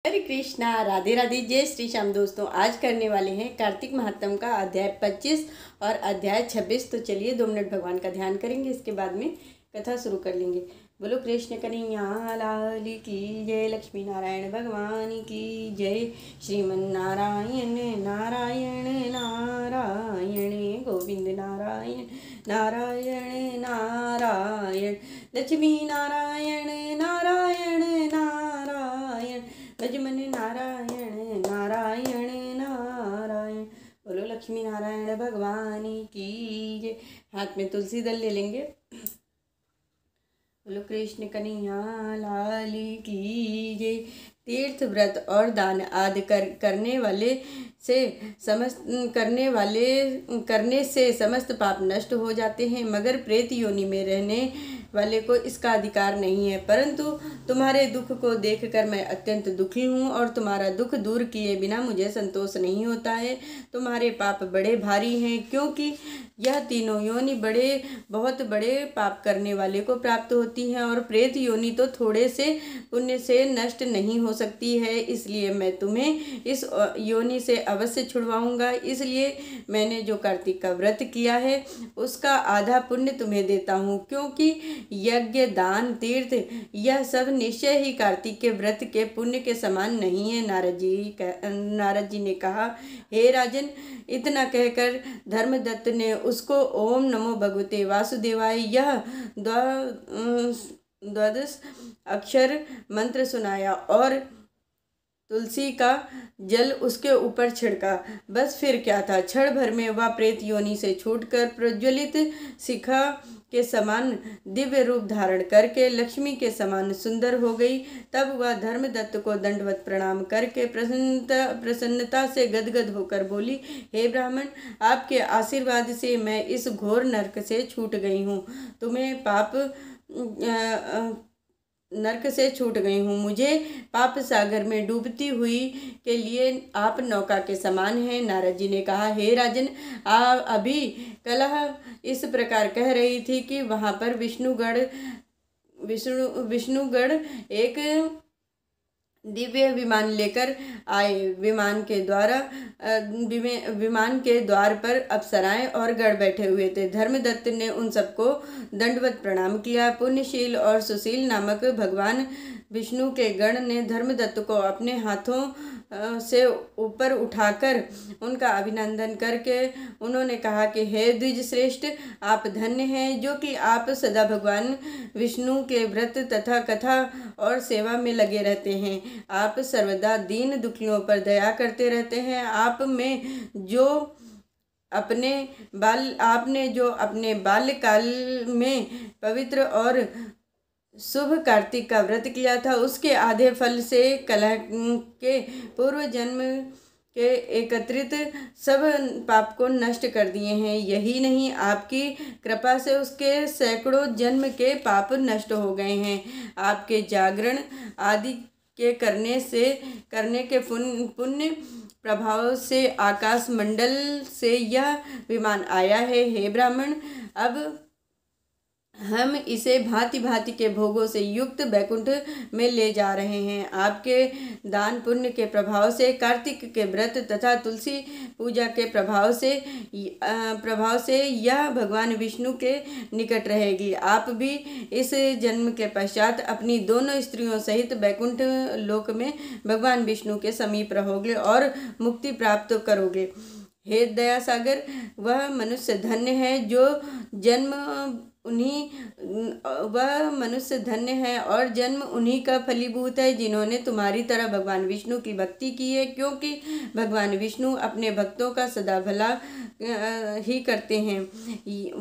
हरे कृष्णा, राधे राधे, जय श्री श्याम। दोस्तों, आज करने वाले हैं कार्तिक महात्म का अध्याय 25 और अध्याय 26। तो चलिए 2 मिनट भगवान का ध्यान करेंगे, इसके बाद में कथा शुरू कर लेंगे। बोलो कृष्ण कन्हैया लाल की जय, लक्ष्मी नारायण भगवान की जय। श्रीमन नारायण नारायण नारायण, गोविंद नारायण नारायण नारायण, लक्ष्मी नारायण नारायण नारायण, लक्ष्मण नारायण नारायण नारायण। बोलो लक्ष्मी नारायण भगवान की जय। हाथ में तुलसी दल ले लेंगे। बोलो कृष्ण कन्हैया लाल की जय। तीर्थ व्रत और दान आदि करने से समस्त पाप नष्ट हो जाते हैं, मगर प्रेत योनि में रहने वाले को इसका अधिकार नहीं है। परंतु तुम्हारे दुख को देखकर मैं अत्यंत दुखी हूँ और तुम्हारा दुख दूर किए बिना मुझे संतोष नहीं होता है। तुम्हारे पाप बड़े भारी हैं, क्योंकि यह तीनों योनि बहुत बड़े पाप करने वाले को प्राप्त होती हैं, और प्रेत योनि तो थोड़े से पुण्य से नष्ट नहीं हो सकती है। इसलिए मैं तुम्हें इस योनि से अवश्य छुड़वाऊंगा। इसलिए मैंने जो कार्तिक का व्रत किया है उसका आधा पुण्य तुम्हें देता हूँ, क्योंकि यज्ञ दान तीर्थ यह सब निश्चय ही कार्तिक के व्रत के पुण्य के समान नहीं है। नारद जी ने कहा, हे राजन, इतना कहकर धर्मदत्त ने उसको ओम नमो भगवते वासुदेवाय यह द्वादश अक्षर मंत्र सुनाया और तुलसी का जल उसके ऊपर छिड़का। बस फिर क्या था, क्षण भर में वह प्रेत योनि से छूटकर प्रज्वलित शिखा के समान दिव्य रूप धारण करके लक्ष्मी के समान सुंदर हो गई। तब वह धर्मदत्त को दंडवत प्रणाम करके प्रसन्नता से गदगद होकर बोली, हे ब्राह्मण, आपके आशीर्वाद से मैं इस घोर नरक से छूट गई हूँ। नरक से छूट गई हूँ। मुझे पाप सागर में डूबती हुई के लिए आप नौका के समान हैं। नारद जी ने कहा, हे राजन, आप अभी कलह इस प्रकार कह रही थी कि वहाँ पर विष्णुगढ़ एक दिव्य विमान लेकर आए। विमान के द्वार पर अप्सराएं और गण बैठे हुए थे। धर्मदत्त ने उन सबको दंडवत प्रणाम किया। पुण्यशील और सुशील नामक भगवान विष्णु के गण ने धर्मदत्त को अपने हाथों से ऊपर उठाकर उनका अभिनंदन करके उन्होंने कहा कि हे द्विज श्रेष्ठ, आप धन्य हैं, जो कि आप सदा भगवान विष्णु के व्रत तथा कथा और सेवा में लगे रहते हैं। आप सर्वदा दीन दुखियों पर दया करते रहते हैं। आपने जो अपने बाल्यकाल में पवित्र और शुभ कार्तिक का व्रत किया था, उसके आधे फल से कलह के पूर्व जन्म के एकत्रित सब पाप को नष्ट कर दिए हैं। यही नहीं, आपकी कृपा से उसके सैकड़ों जन्म के पाप नष्ट हो गए हैं। आपके जागरण आदि के करने के पुण्य प्रभाव से आकाश मंडल से यह विमान आया है। हे ब्राह्मण, अब हम इसे भांति भांति के भोगों से युक्त बैकुंठ में ले जा रहे हैं। आपके दान पुण्य के प्रभाव से, कार्तिक के व्रत तथा तुलसी पूजा के प्रभाव से यह भगवान विष्णु के निकट रहेगी। आप भी इस जन्म के पश्चात अपनी दोनों स्त्रियों सहित बैकुंठ लोक में भगवान विष्णु के समीप रहोगे और मुक्ति प्राप्त करोगे। हे दया सागर, वह मनुष्य धन्य है और जन्म उन्हीं का फलीभूत है जिन्होंने तुम्हारी तरह भगवान विष्णु की भक्ति की है, क्योंकि भगवान विष्णु अपने भक्तों का सदा भला ही करते हैं।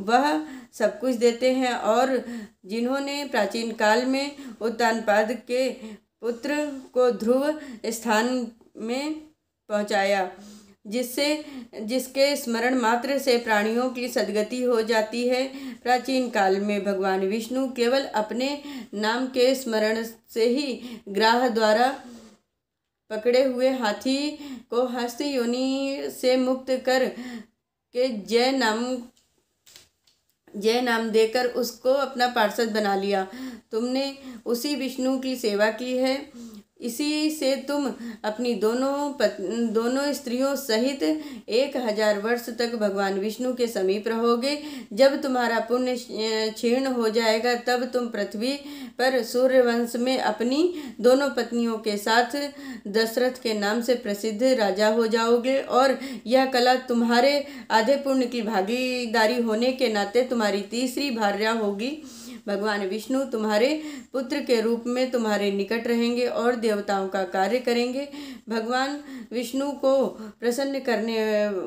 वह सब कुछ देते हैं, और जिन्होंने प्राचीन काल में उत्तानपाद के पुत्र को ध्रुव स्थान में पहुँचाया, जिसके स्मरण मात्र से प्राणियों की सद्गति हो जाती है। प्राचीन काल में भगवान विष्णु केवल अपने नाम के स्मरण से ही ग्राह द्वारा पकड़े हुए हाथी को हस्त योनि से मुक्त कर के जय नाम देकर उसको अपना पार्षद बना लिया। तुमने उसी विष्णु की सेवा की है इसी से तुम अपनी दोनों स्त्रियों सहित 1000 वर्ष तक भगवान विष्णु के समीप रहोगे। जब तुम्हारा पुण्य क्षीण हो जाएगा तब तुम पृथ्वी पर सूर्यवंश में अपनी दोनों पत्नियों के साथ दशरथ के नाम से प्रसिद्ध राजा हो जाओगे, और यह कला तुम्हारे आधे पुण्य की भागीदारी होने के नाते तुम्हारी तीसरी भार्या होगी। भगवान विष्णु तुम्हारे पुत्र के रूप में तुम्हारे निकट रहेंगे और देवताओं का कार्य करेंगे। भगवान विष्णु को प्रसन्न करने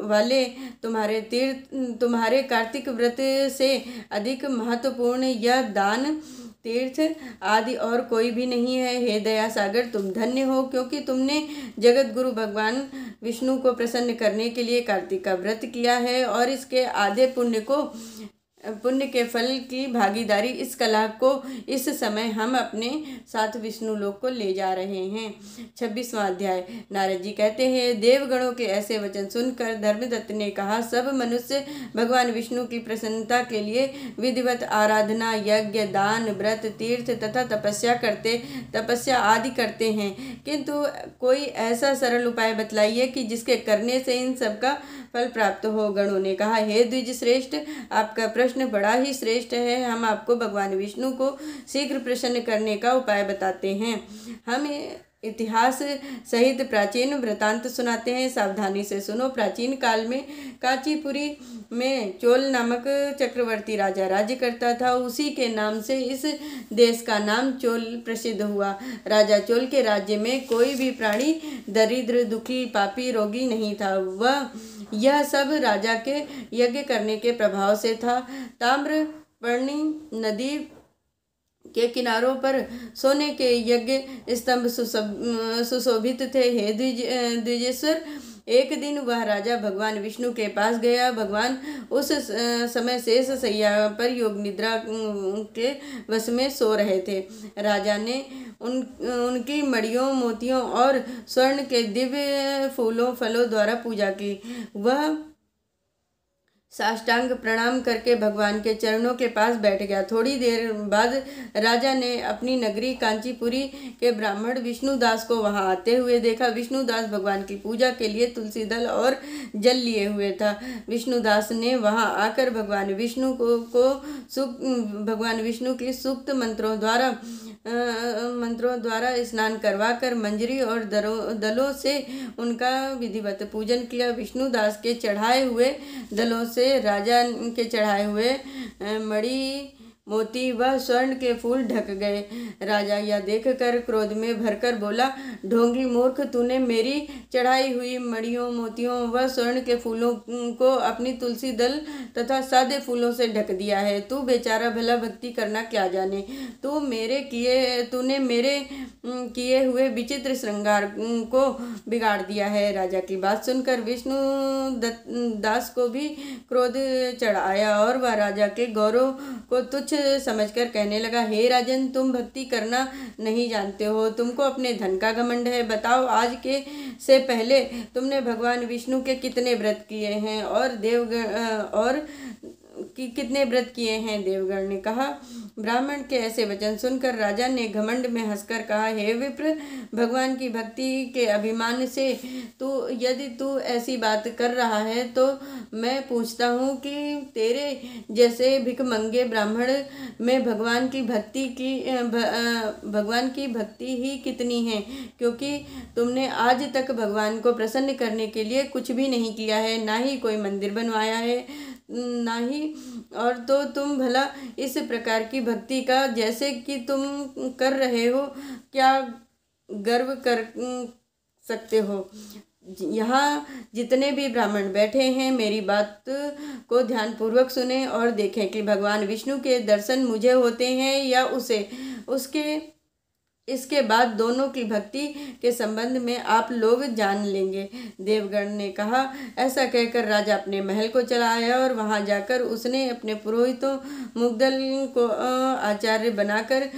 वाले तुम्हारे कार्तिक व्रत से अधिक महत्वपूर्ण यह दान तीर्थ आदि और कोई भी नहीं है। हे दया सागर, तुम धन्य हो, क्योंकि तुमने जगत गुरु भगवान विष्णु को प्रसन्न करने के लिए कार्तिक का व्रत किया है और इसके आधे पुण्य के फल की भागीदारी इस कला को इस समय हम अपने साथ विष्णु लोक को ले जा रहे हैं। 26वां अध्याय। नारद जी कहते हैं, देवगणों के ऐसे वचन सुनकर धर्मदत्त ने कहा, सब मनुष्य भगवान विष्णु की प्रसन्नता के लिए विधिवत आराधना, यज्ञ, दान, व्रत, तीर्थ तथा तपस्या आदि करते हैं, किंतु कोई ऐसा सरल उपाय बतलाइए कि जिसके करने से इन सब का फल प्राप्त हो। गणों ने कहा, हे द्विज श्रेष्ठ, आपका प्रश्न बड़ा ही श्रेष्ठ है। हम आपको भगवान विष्णु को शीघ्र प्रसन्न करने का उपाय बताते हैं। हम इतिहास सहित प्राचीन वृतांत सुनाते हैं, सावधानी से सुनो। प्राचीन काल में कांचीपुरी में चोल नामक चक्रवर्ती राजा राज्य करता था। उसी के नाम से इस देश का नाम चोल प्रसिद्ध हुआ। राजा चोल के राज्य में कोई भी प्राणी दरिद्र, दुखी, पापी, रोगी नहीं था। यह सब राजा के यज्ञ करने के प्रभाव से था। ताम्रपर्णी नदी के किनारों पर सोने के यज्ञ स्तंभ सुशोभित थे। हे द्विजेश्वर, एक दिन वह राजा भगवान विष्णु के पास गया। भगवान उस समय शेष शैया पर योग निद्रा के वश में सो रहे थे। राजा ने उनकी मणियों, मोतियों और स्वर्ण के दिव्य फलों द्वारा पूजा की। वह साष्टांग प्रणाम करके भगवान के चरणों के पास बैठ गया। थोड़ी देर बाद राजा ने अपनी नगरी कांचीपुरी के ब्राह्मण विष्णुदास को वहां आते हुए देखा। विष्णुदास भगवान की पूजा के लिए तुलसी दल और जल लिए हुए था। विष्णुदास ने वहां आकर भगवान विष्णु की सूक्त मंत्रों द्वारा स्नान करवाकर मंजरी और दलों से उनका विधिवत पूजन किया। विष्णुदास के चढ़ाए हुए दलों से राजा के चढ़ाए हुए मणि, मोती व स्वर्ण के फूल ढक गए। राजा यह देखकर क्रोध में भरकर बोला, ढोंगी मूर्ख, तूने मेरी चढ़ाई हुई मणियों, मोतियों व स्वर्ण के फूलों को अपनी तुलसी दल तथा सादे फूलों से ढक दिया है। तू बेचारा भला भक्ति करना क्या जाने। तूने मेरे किए हुए विचित्र श्रृंगार को बिगाड़ दिया है। राजा की बात सुनकर विष्णु दास को भी क्रोध चढ़ आया और वह राजा के गौरव को तुच्छ समझकर कहने लगा, हे राजन, तुम भक्ति करना नहीं जानते हो, तुमको अपने धन का घमंड है। बताओ, आज के से पहले तुमने भगवान विष्णु के कितने व्रत किए हैं और कितने व्रत किए हैं। देवगण ने कहा। ब्राह्मण के ऐसे वचन सुनकर राजा ने घमंड में हंसकर कहा, हे विप्र, भगवान की भक्ति के अभिमान से यदि तू ऐसी बात कर रहा है तो मैं पूछता हूँ कि तेरे जैसे भिखमंगे ब्राह्मण में भगवान की भक्ति ही कितनी है, क्योंकि तुमने आज तक भगवान को प्रसन्न करने के लिए कुछ भी नहीं किया है, ना ही कोई मंदिर बनवाया है, ना ही और तो तुम भला इस प्रकार की भक्ति का जैसे कि तुम कर रहे हो क्या गर्व कर सकते हो। यहाँ जितने भी ब्राह्मण बैठे हैं मेरी बात को ध्यानपूर्वक सुने और देखें कि भगवान विष्णु के दर्शन मुझे होते हैं या इसके बाद दोनों की भक्ति के संबंध में आप लोग जान लेंगे। देवगण ने कहा। ऐसा कहकर राजा अपने महल को चला आया और वहां जाकर उसने अपने पुरोहितों मुग्दल को आचार्य बनाकर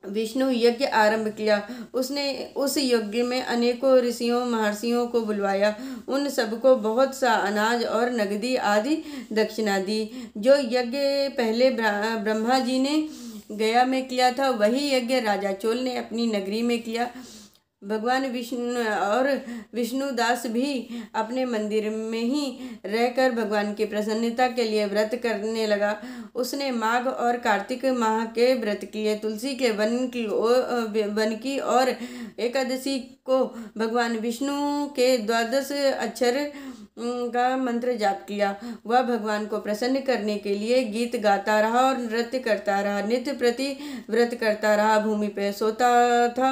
विष्णु यज्ञ आरंभ किया। उसने उस यज्ञ में अनेकों ऋषियों महर्षियों को बुलवाया। उन सबको बहुत सा अनाज और नगदी आदि दक्षिणा दी। जो यज्ञ पहले ब्रह्मा जी ने गया में किया था वही यज्ञ राजा चोल ने अपनी नगरी में किया। भगवान विष्णुदास भी अपने मंदिर में ही रहकर भगवान की प्रसन्नता के लिए व्रत करने लगा। उसने माघ और कार्तिक माह के व्रत किए, तुलसी के वन की और एकादशी को भगवान विष्णु के 12 अक्षर का मंत्र जाप किया। वह भगवान को प्रसन्न करने के लिए गीत गाता रहा और नृत्य करता रहा, नित्य प्रति व्रत करता रहा, भूमि पर सोता था,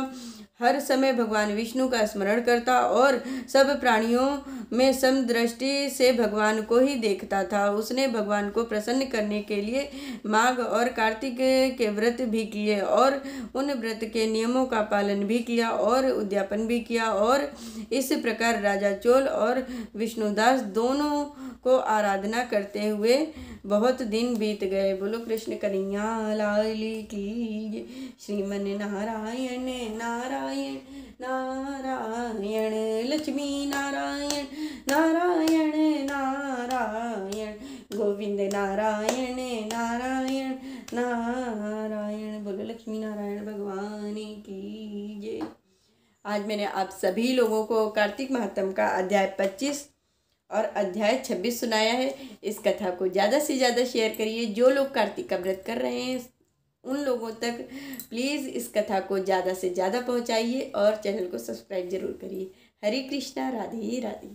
हर समय भगवान विष्णु का स्मरण करता और सब प्राणियों में समदृष्टि से भगवान को ही देखता था। उसने भगवान को प्रसन्न करने के लिए माघ और कार्तिक के व्रत भी किए और उन व्रत के नियमों का पालन भी किया और उद्यापन भी किया, और इस प्रकार राजा चोल और विष्णुदास दोनों को आराधना करते हुए बहुत दिन बीत गए। बोलो कृष्ण कन्हैया लाल की। श्रीमन नारायण नारायण नारायण, लक्ष्मी नारायण नारायण नारायण, गोविंद नारायण नारायण नारायण। बोलो लक्ष्मी नारायण भगवान की जय। आज मैंने आप सभी लोगों को कार्तिक महात्म का अध्याय 25 और अध्याय 26 सुनाया है। इस कथा को ज़्यादा से ज़्यादा शेयर करिए। जो लोग कार्तिक का व्रत कर रहे हैं उन लोगों तक प्लीज़ इस कथा को ज़्यादा से ज़्यादा पहुंचाइए और चैनल को सब्सक्राइब जरूर करिए। हरे कृष्णा, राधे राधे।